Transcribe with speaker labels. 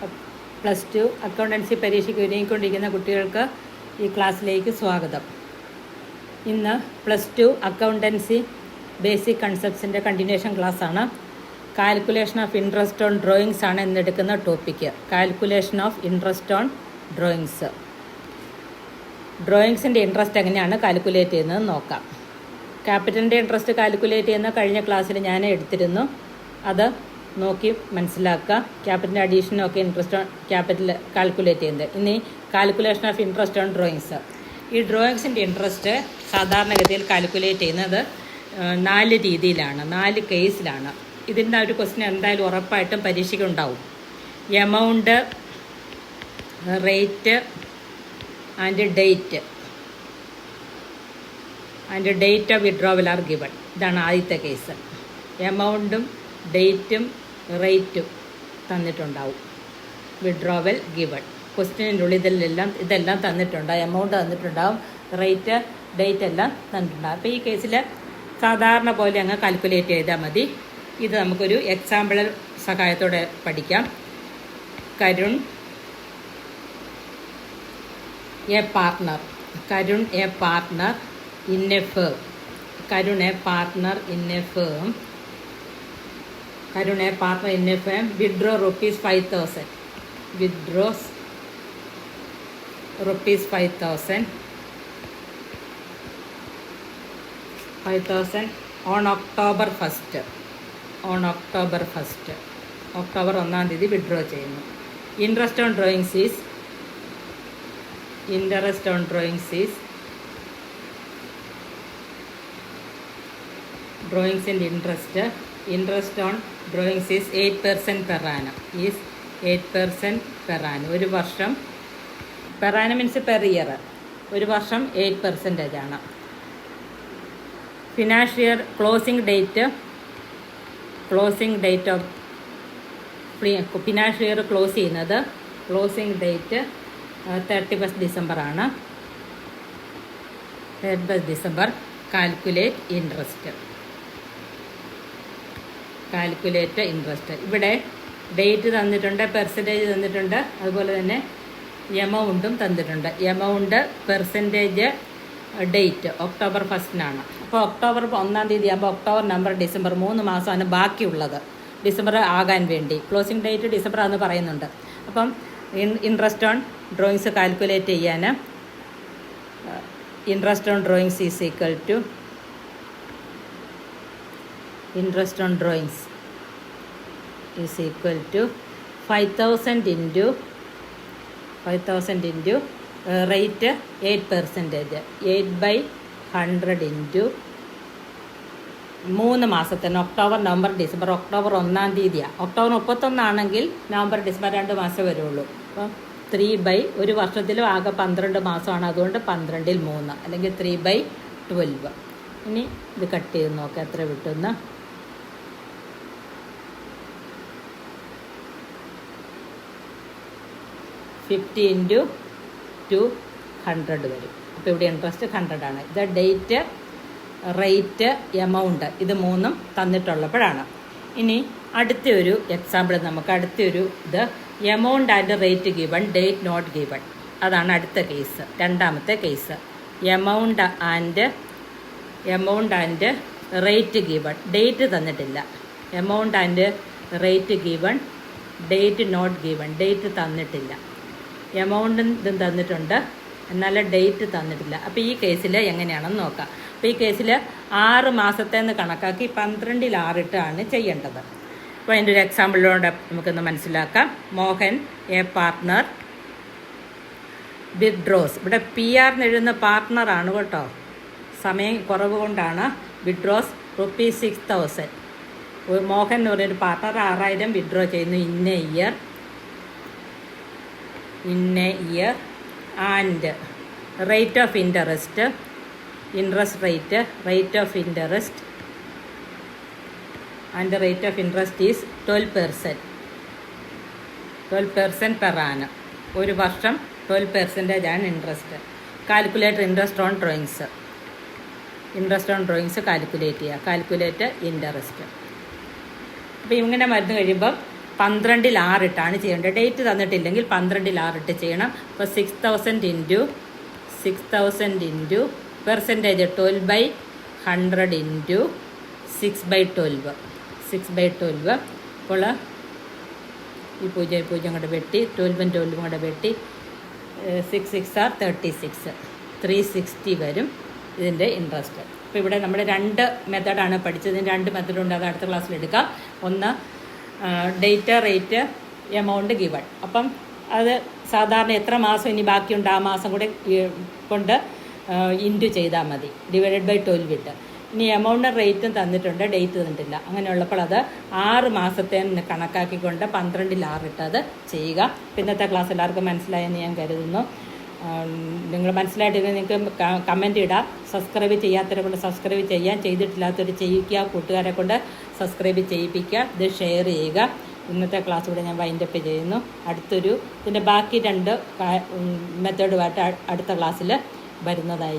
Speaker 1: +2 accountancy പരീക്ഷയ്ക്ക് ഒരുങ്ങിക്കൊണ്ടിരിക്കുന്ന കുട്ടികൾക്ക് ഈ ക്ലാസ്സിലേക്ക് സ്വാഗതം. ഇന്ന് +2 അക്കൗണ്ടൻസി ബേസിക് കൺസെപ്റ്റ്സിൻ്റെ കണ്ടിന്യൂഷൻ ക്ലാസ്സാണ്. Calculation of interest on drawings ആണ് ഇന്നെടുക്കുന്ന topic. Calculation of interest on drawings. ഡ്രോയിങ്സിൻ്റെ ഇൻട്രസ്റ്റ് എങ്ങനെയാണ് കാൽക്കുലേറ്റ് ചെയ്യുന്നത് നോക്കാം. ക്യാപിറ്റലിൻ്റെ ഇൻട്രസ്റ്റ് കാൽക്കുലേറ്റ് ചെയ്യുന്ന കഴിഞ്ഞ ക്ലാസ്സിൽ ഞാൻ എടുത്തിരുന്നു. അത് നോക്കി മനസ്സിലാക്കുക. ക്യാപിറ്റൽ അഡീഷനൊക്കെ ഇൻട്രസ്റ്റ് ഓൺ ക്യാപിറ്റൽ കാൽക്കുലേറ്റ് ചെയ്യുന്നത്. ഇനി calculation of interest on drawings. ഈ ഡ്രോയിങ്സിൻ്റെ ഇൻട്രസ്റ്റ് സാധാരണഗതിയിൽ കാൽക്കുലേറ്റ് ചെയ്യുന്നത് 4 രീതിയിലാണ്, 4 കേസിലാണ്. ഇതിൻ്റെ ഒരു ക്വസ്റ്റ്യൻ എന്തായാലും ഉറപ്പായിട്ടും പരീക്ഷയ്ക്ക് ഉണ്ടാവും. Amount, rate and date of withdrawal are given. ഇതാണ് ആദ്യത്തെ കേസ്. എമൗണ്ടും ഡേറ്റും റേറ്റും തന്നിട്ടുണ്ടാവും. Withdrawal given. ക്വസ്റ്റ്യനിൻ്റെ ഉള്ളിൽ ഇതെല്ലാം തന്നിട്ടുണ്ടാവും. എമൗണ്ട് തന്നിട്ടുണ്ടാവും, റേറ്റ്, ഡേറ്റ് എല്ലാം തന്നിട്ടുണ്ടാവും. അപ്പോൾ ഈ കേസിൽ സാധാരണ പോലെ അങ്ങ് കാൽക്കുലേറ്റ് ചെയ്താൽ മതി. ഇത് നമുക്കൊരു എക്സാമ്പിൾ സഹായത്തോടെ പഠിക്കാം. Karun a partner in a firm. Karun a partner in a firm withdraw rupees 5,000. Withdraws rupees 5,000 on October 1st. October 1-ാം തീയതി വിഡ്രോ ചെയ്യുന്നു. ഇൻട്രസ്റ്റ് ഓൺ ഡ്രോയിങ്സ് ഈസ് ഡ്രോയിങ്സിൻ്റെ interest on drawings is 8% per annum. 8% per annum. ഒരു വർഷം, per annum means per year. ഒരു വർഷം 8% ആണ്. Financial closing date of financial year close ചെയ്യുന്നത് ക്ലോസിംഗ് ഡേറ്റ് 31 ഡിസംബർ ആണ്. 31 ഡിസംബർ. Calculate interest. ഇവിടെ ഡേറ്റ് തന്നിട്ടുണ്ട്, പെർസെൻറ്റേജ് തന്നിട്ടുണ്ട്, അതുപോലെ തന്നെ എമൗണ്ടും തന്നിട്ടുണ്ട്. എമൗണ്ട്, പെർസെൻറ്റേജ്, ഡേറ്റ് ഒക്ടോബർ 1ാണ്. അപ്പോൾ ഒക്ടോബർ 1-ാം തീയതി ആകുമ്പോൾ ഒക്ടോബർ, നവംബർ, ഡിസംബർ 3 മാസമാണ് ബാക്കിയുള്ളത്. ഡിസംബർ ആകാൻ വേണ്ടി ക്ലോസിംഗ് ഡേറ്റ് ഡിസംബർ ആണെന്ന് പറയുന്നുണ്ട്. അപ്പം ഇൻട്രസ്റ്റ് ഓൺ ഡ്രോയിങ്സ് കാൽക്കുലേറ്റ് ചെയ്യാൻ interest on drawings is equal to 5,000 into rate 8%. 8/100 into 3 മാസത്തിന് ഒക്ടോബർ, നവംബർ, ഡിസംബർ. ഒക്ടോബർ 1-ാം തീയതിയാണ്. ഒക്ടോബർ 31 ആണെങ്കിൽ നവംബർ, ഡിസംബർ 2 മാസം വരുള്ളൂ. അപ്പം 3 ഒരു വർഷത്തിലും ആകെ 12 മാസമാണ്. അതുകൊണ്ട് 12-ൽ 3 അല്ലെങ്കിൽ 3/12. ഇനി ഇത് കട്ട് ചെയ്ത് നോക്കാം എത്ര കിട്ടുന്ന. 50 into 200 വരും. അപ്പോൾ ഇവിടെ ഇൻട്രസ്റ്റ് 100 ആണ്. ഇത് ഡേറ്റ്, റേറ്റ്, എമൗണ്ട്, ഇത് 3ഉം തന്നിട്ടുള്ളപ്പോഴാണ്. ഇനി അടുത്തൊരു എക്സാമ്പിൾ അടുത്തൊരു ഇത് amount and rate given, date not given. അതാണ് അടുത്ത കേസ്, രണ്ടാമത്തെ case. Amount and rate given, date തന്നിട്ടില്ല. Amount and rate given, date not given, date തന്നിട്ടില്ല. എമൗണ്ടും ഇതും തന്നിട്ടുണ്ട്, എന്നാൽ ഡേറ്റ് തന്നിട്ടില്ല. അപ്പോൾ ഈ കേസിൽ എങ്ങനെയാണെന്ന് നോക്കാം. അപ്പോൾ ഈ കേസിൽ 6 മാസത്തേന്ന് കണക്കാക്കി 12-ൽ 6 ഇട്ടാണ് ചെയ്യേണ്ടത്. അപ്പോൾ അതിൻ്റെ ഒരു എക്സാമ്പിളിലൂടെ നമുക്കൊന്ന് മനസ്സിലാക്കാം. Mohan a partner withdraws. ഇവിടെ PR എന്ന് എഴുതുന്ന പാർട്ട്ണറാണ് കേട്ടോ, സമയം കുറവ് കൊണ്ടാണ്. Withdraws rupees 6,000. മോഹൻ എന്ന് പറയുന്നൊരു പാർട്ട്ണർ 6,000 വിഡ്രോ ചെയ്യുന്നു in a year and rate of interest is 12% per annum. ഒരു വർഷം 12% ആണ് interest. Calculate interest on drawings calculate ചെയ്യുക. Calculate interest. അപ്പോൾ ഇങ്ങനെ മരുന്ന് കഴിയുമ്പം 12-ൽ 6 ഇട്ടാണ് ചെയ്യേണ്ടത്. ഡേറ്റ് തന്നിട്ടില്ലെങ്കിൽ 12-ൽ 6 ഇട്ട് ചെയ്യണം. അപ്പോൾ 6000 ഇൻറ്റു പെർസെൻറ്റേജ് 12/100 ഇൻറ്റു 6/12 അപ്പോൾ ഈ 0 കൂടെ വെട്ടി 12 കൂടെ വെട്ടി 6 6 are 36 360 വരും ഇതിൻ്റെ ഇൻട്രസ്റ്റ്. അപ്പോൾ ഇവിടെ നമ്മൾ 2 മെത്തഡാണ് പഠിച്ചത്. 2 മെത്തഡുണ്ട്, അത് അടുത്ത ക്ലാസ്സിൽ എടുക്കാം. ഒന്ന് ഡേറ്റ്, റേറ്റ്, എമൗണ്ട് ഗിവൺ. അപ്പം അത് സാധാരണ എത്ര മാസം ഇനി ബാക്കിയുണ്ട് ആ മാസം കൂടെ കൊണ്ട് ഇൻറ്റു ചെയ്താൽ മതി, ഡിവൈഡഡ് ബൈ 12 ഇട്ട്. ഇനി എമൗണ്ടും റേറ്റും തന്നിട്ടുണ്ട്, ഡേറ്റ് തന്നിട്ടില്ല. അങ്ങനെയുള്ളപ്പോൾ അത് 6 മാസത്തെ കണക്കാക്കിക്കൊണ്ട് 12-ൽ 6 ഇട്ട് അത് ചെയ്യുക. ഇന്നത്തെ ക്ലാസ് എല്ലാവർക്കും മനസ്സിലായെന്ന് ഞാൻ കരുതുന്നു. നിങ്ങൾ മനസ്സിലായിട്ടില്ലെങ്കിൽ നിങ്ങൾക്ക് കമൻറ്റ് ഇടാം. സബ്സ്ക്രൈബ് ചെയ്യാത്തവരെ കൊണ്ട് സബ്സ്ക്രൈബ് ചെയ്യാൻ, ചെയ്തിട്ടില്ലാത്തവർ ചെയ്യിക്കുക, കൂട്ടുകാരെ കൊണ്ട് സബ്സ്ക്രൈബ് ചെയ്യിപ്പിക്കുക, ഇത് ഷെയർ ചെയ്യുക. ഇന്നത്തെ ക്ലാസ് ഇവിടെ ഞാൻ വൈൻഡപ്പ് ചെയ്യുന്നു. ഇതിൻ്റെ ബാക്കി 2 മെത്തേഡുമായിട്ട് അടുത്ത ക്ലാസ്സിൽ വരുന്നതായി.